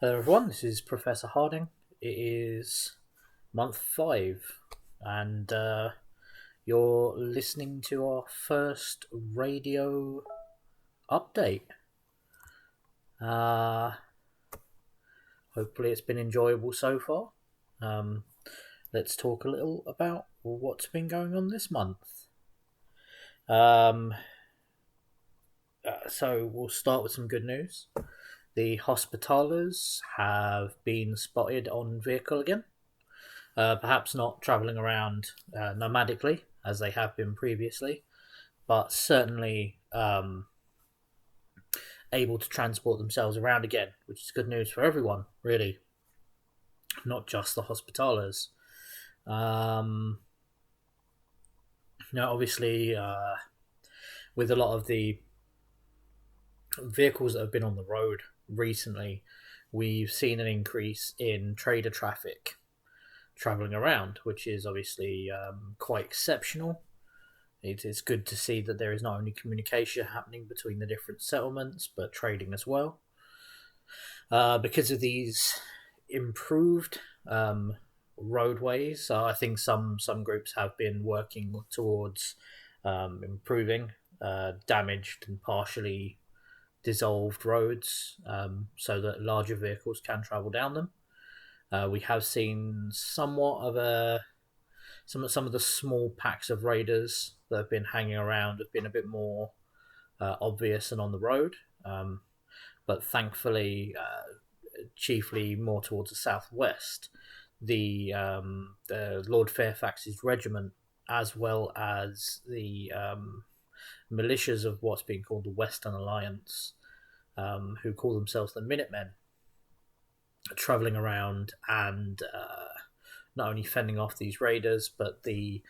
Hello everyone, this is Professor Harding. It is month 5 and you're listening to our first radio update. Uh, Hopefully it's been enjoyable so far. Let's talk a little about what's been going on this month. So we'll start with some good news. The Hospitalers have been spotted on vehicle again. Perhaps not travelling around nomadically as they have been previously, but certainly able to transport themselves around again, which is good news for everyone, really, not just the Hospitalers. Now, obviously, with a lot of the vehicles that have been on the road recently, we've seen an increase in trader traffic traveling around, which is obviously quite exceptional. It is good to see that there is not only communication happening between the different settlements, but trading as well. Because of these improved roadways, I think some groups have been working towards improving damaged and partially dissolved roads so that larger vehicles can travel down them. We have seen somewhat of some of the small packs of raiders that have been hanging around have been a bit more obvious and on the road, but thankfully, chiefly more towards the southwest, the Lord Fairfax's regiment, as well as the militias of what's being called the Western Alliance, who call themselves the Minutemen, traveling around and not only fending off these raiders, but the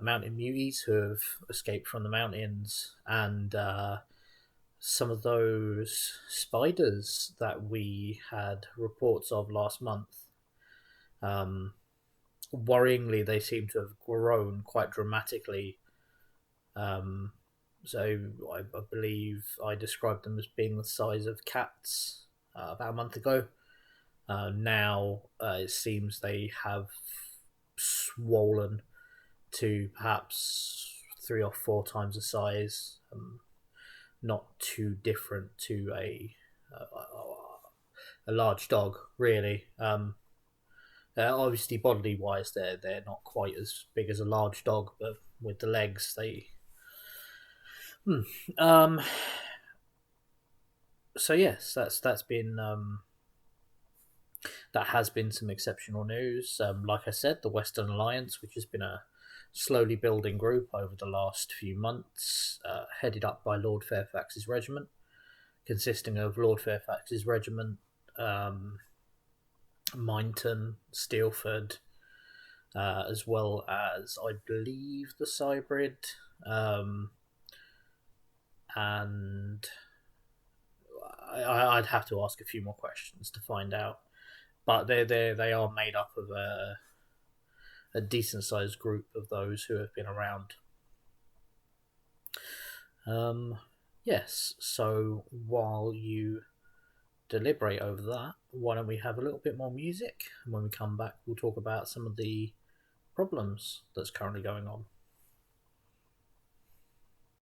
mountain muties who have escaped from the mountains, and some of those spiders that we had reports of last month. Worryingly, they seem to have grown quite dramatically. So I believe I described them as being the size of cats about a month ago. Now it seems they have swollen to perhaps 3 or 4 times the size. Not too different to a large dog, really. Obviously, bodily wise, they're not quite as big as a large dog, but with the legs, they. Um. So yes, that's been that has been some exceptional news. Like I said, the Western Alliance, which has been a slowly building group over the last few months, headed up by Lord Fairfax's regiment, consisting of Lord Fairfax's regiment, Mynton, Steelford, as well as, I believe, the Cybrid, and I'd have to ask a few more questions to find out. But they are made up of a decent sized group of those who have been around. Yes, so while you deliberate over that, why don't we have a little bit more music? And when we come back, we'll talk about some of the problems that's currently going on.